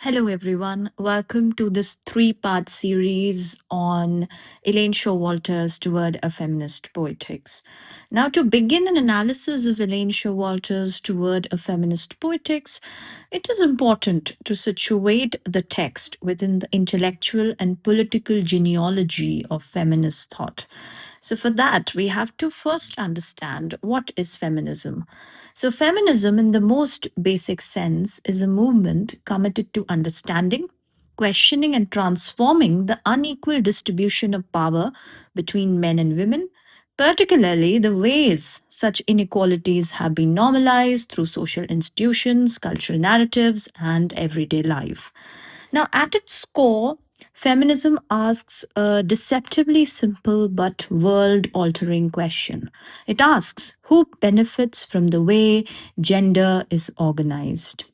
Hello, everyone. Welcome to this three-part series on Elaine Showalter's Toward a Feminist Poetics. Now, to begin an analysis of Elaine Showalter's Toward a Feminist Poetics, it is important to situate the text within the intellectual and political genealogy of feminist thought. So, for that, we have to first understand what is feminism. So, feminism, in the most basic sense, is a movement committed to understanding, questioning, and transforming the unequal distribution of power between men and women, particularly the ways such inequalities have been normalized through social institutions, cultural narratives, and everyday life. Now, at its core, feminism asks a deceptively simple but world altering question. It asks who benefits from the way gender is organized.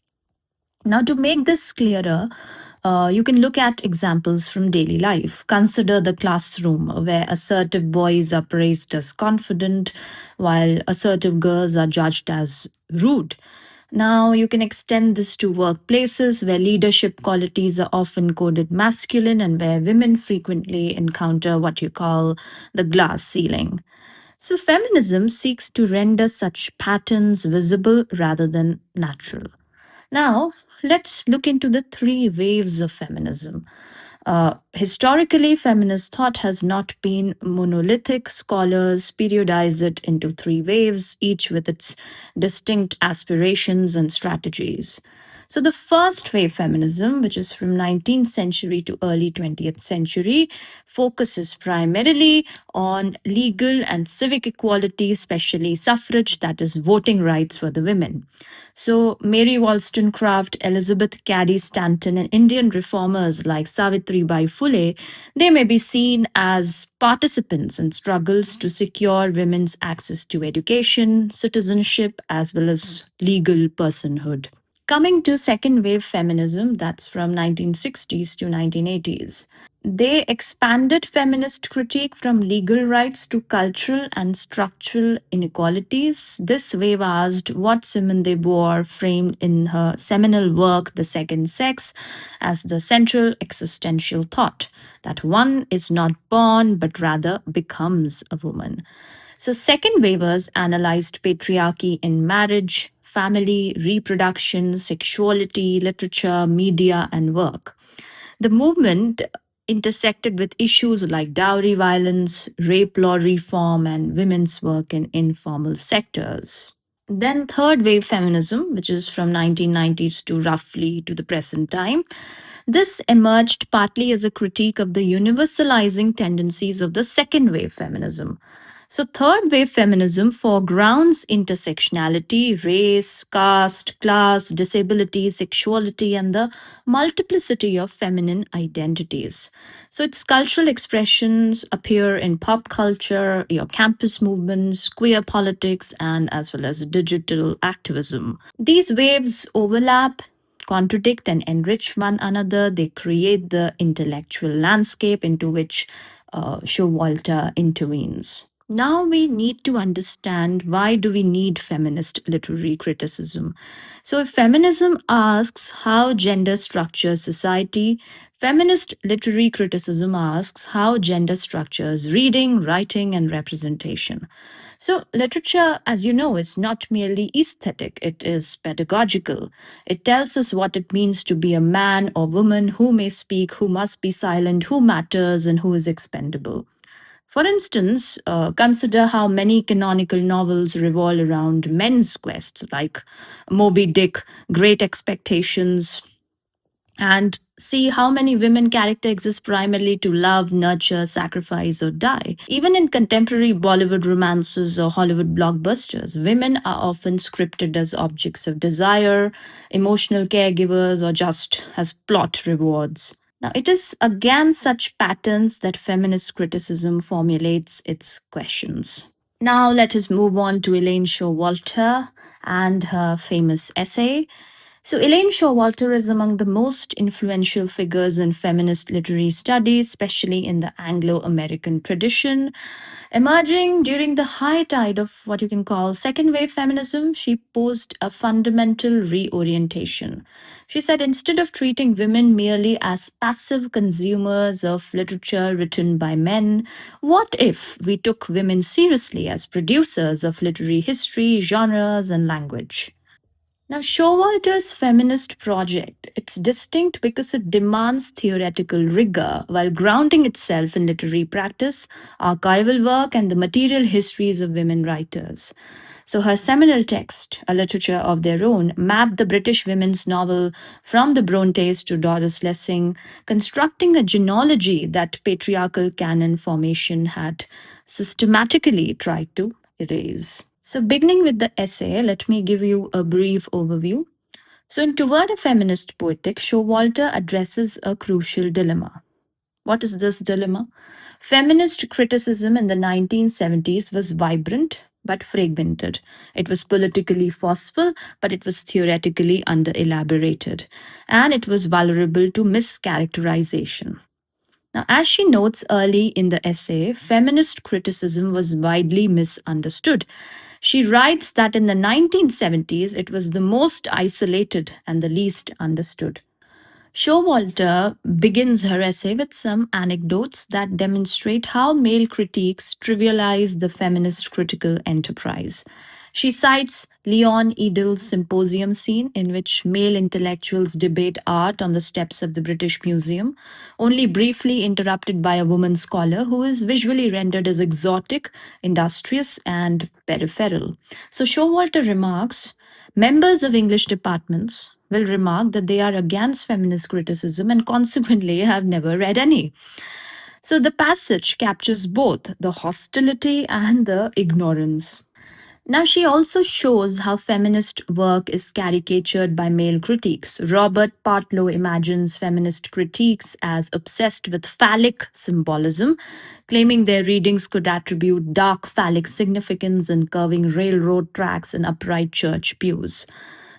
Now, to make this clearer, you can look at examples from daily life. Consider the classroom where assertive boys are praised as confident, while assertive girls are judged as rude. Now, you can extend this to workplaces where leadership qualities are often coded masculine and where women frequently encounter what you call the glass ceiling. So, feminism seeks to render such patterns visible rather than natural. Now, let's look into the three waves of feminism. Historically, feminist thought has not been monolithic. Scholars periodize it into three waves, each with its distinct aspirations and strategies. So, the first wave feminism, which is from 19th century to early 20th century, focuses primarily on legal and civic equality, especially suffrage, that is, voting rights for the women. So, Mary Wollstonecraft, Elizabeth Cady Stanton, and Indian reformers like Savitri Bai Phule, they may be seen as participants in struggles to secure women's access to education, citizenship, as well as legal personhood. Coming to second wave feminism, that's from 1960s to 1980s. They expanded feminist critique from legal rights to cultural and structural inequalities. This wave asked what Simone de Beauvoir framed in her seminal work, The Second Sex, as the central existential thought that one is not born but rather becomes a woman. So, second waivers analyzed patriarchy in marriage, family, reproduction, sexuality, literature, media, and work. The movement intersected with issues like dowry violence, rape law reform, and women's work in informal sectors. Then third wave feminism, which is from 1990s to roughly to the present time. This emerged partly as a critique of the universalizing tendencies of the second wave feminism. So, third wave feminism foregrounds intersectionality, race, caste, class, disability, sexuality, and the multiplicity of feminine identities. So, its cultural expressions appear in pop culture, your campus movements, queer politics, and as well as digital activism. These waves overlap, contradict, and enrich one another. They create the intellectual landscape into which Showalter intervenes. Now we need to understand why do we need feminist literary criticism. So if feminism asks how gender structures society, feminist literary criticism asks how gender structures reading, writing, and representation. So, literature, as you know, is not merely aesthetic, it is pedagogical. It tells us what it means to be a man or woman, who may speak, who must be silent, who matters, and who is expendable. For instance, consider how many canonical novels revolve around men's quests, like Moby Dick, Great Expectations, and see how many women character exist primarily to love, nurture, sacrifice, or die. Even in contemporary Bollywood romances or Hollywood blockbusters, women are often scripted as objects of desire, emotional caregivers, or just as plot rewards. Now, it is against such patterns that feminist criticism formulates its questions. Now, let us move on to Elaine Showalter and her famous essay. So, Elaine Showalter is among the most influential figures in feminist literary studies, especially in the Anglo American tradition. Emerging during the high tide of what you can call second wave feminism, she posed a fundamental reorientation. She said instead of treating women merely as passive consumers of literature written by men, what if we took women seriously as producers of literary history, genres, and language? Now, Showalter's feminist project, it's distinct because it demands theoretical rigor while grounding itself in literary practice, archival work, and the material histories of women writers. So her seminal text, A Literature of Their Own, mapped the British women's novel from the Brontes to Doris Lessing, constructing a genealogy that patriarchal canon formation had systematically tried to erase. So, beginning with the essay, let me give you a brief overview. So, in Toward a Feminist Poetics, Showalter addresses a crucial dilemma. What is this dilemma? Feminist criticism in the 1970s was vibrant but fragmented. It was politically forceful, but it was theoretically under elaborated. And it was vulnerable to mischaracterization. Now, as she notes early in the essay, feminist criticism was widely misunderstood. She writes that in the 1970s, it was the most isolated and the least understood. Showalter begins her essay with some anecdotes that demonstrate how male critiques trivialize the feminist critical enterprise. She cites Leon Edel's symposium scene, in which male intellectuals debate art on the steps of the British Museum, only briefly interrupted by a woman scholar who is visually rendered as exotic, industrious, and peripheral. So Showalter remarks members of English departments will remark that they are against feminist criticism and consequently have never read any. So the passage captures both the hostility and the ignorance. Now, she also shows how feminist work is caricatured by male critiques. Robert Partlow imagines feminist critiques as obsessed with phallic symbolism, claiming their readings could attribute dark phallic significance in curving railroad tracks and upright church pews.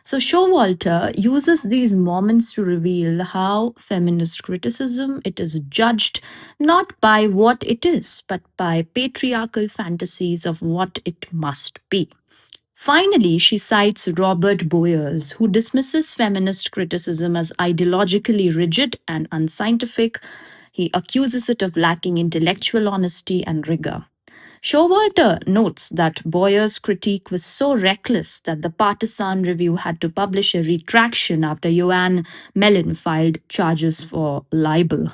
So Showalter uses these moments to reveal how feminist criticism it is judged not by what it is, but by patriarchal fantasies of what it must be. Finally, she cites Robert Boyers, who dismisses feminist criticism as ideologically rigid and unscientific. He accuses it of lacking intellectual honesty and rigor. Showalter notes that Boyer's critique was so reckless that the Partisan Review had to publish a retraction after Joanne Mellon filed charges for libel.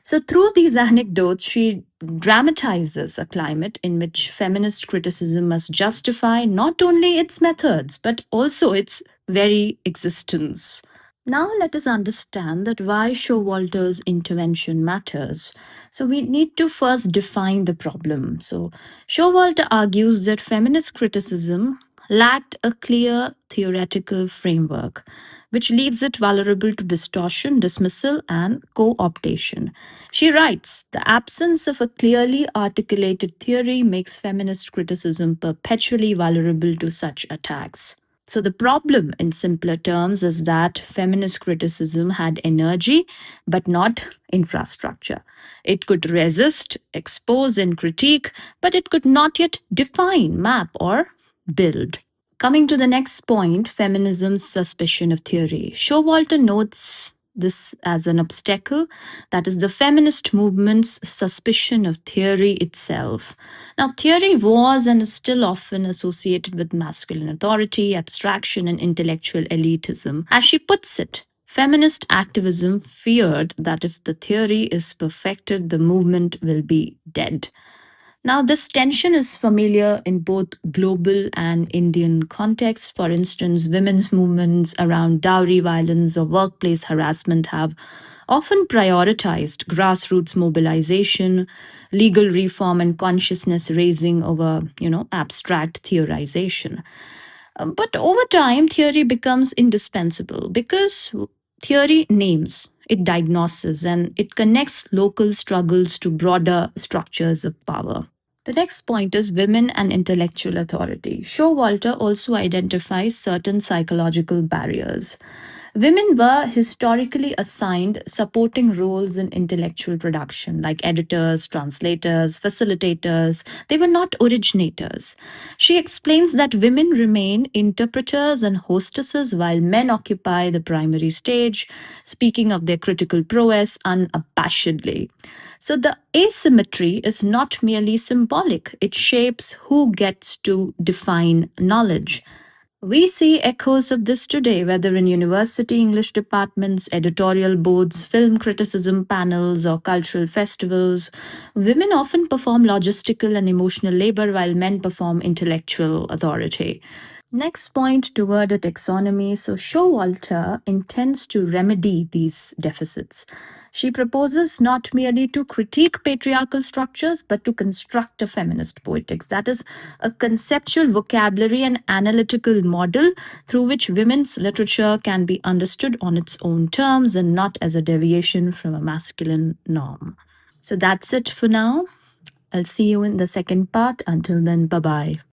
So, through these anecdotes, she dramatizes a climate in which feminist criticism must justify not only its methods, but also its very existence. Now let us understand that why Showalter's intervention matters. So we need to first define the problem. So Showalter argues that feminist criticism lacked a clear theoretical framework, which leaves it vulnerable to distortion, dismissal, and co-optation. She writes, the absence of a clearly articulated theory makes feminist criticism perpetually vulnerable to such attacks. So, the problem, in simpler terms, is that feminist criticism had energy but not infrastructure. It could resist, expose, and critique, but it could not yet define, map, or build. Coming to the next point, feminism's suspicion of theory. Showalter notes this as an obstacle, that is, the feminist movement's suspicion of theory itself. Now, theory was and is still often associated with masculine authority, abstraction, and intellectual elitism. As she puts it, feminist activism feared that if the theory is perfected, the movement will be dead. Now, this tension is familiar in both global and Indian contexts. For instance, women's movements around dowry violence or workplace harassment have often prioritized grassroots mobilization, legal reform, and consciousness raising over, abstract theorization. But over time, theory becomes indispensable because theory names, it diagnoses, and it connects local struggles to broader structures of power. The next point is women and intellectual authority. Showalter also identifies certain psychological barriers. Women were historically assigned supporting roles in intellectual production, like editors, translators, facilitators. They were not originators. She explains that women remain interpreters and hostesses while men occupy the primary stage, speaking of their critical prowess unabashedly. So the asymmetry is not merely symbolic, it shapes who gets to define knowledge. We see echoes of this today, whether in university English departments, editorial boards, film criticism panels, or cultural festivals. Women often perform logistical and emotional labor while men perform intellectual authority. Next point toward a taxonomy. So, Showalter intends to remedy these deficits. She proposes not merely to critique patriarchal structures, but to construct a feminist poetics. That is a conceptual vocabulary and analytical model through which women's literature can be understood on its own terms and not as a deviation from a masculine norm. So, that's it for now. I'll see you in the second part. Until then, bye bye.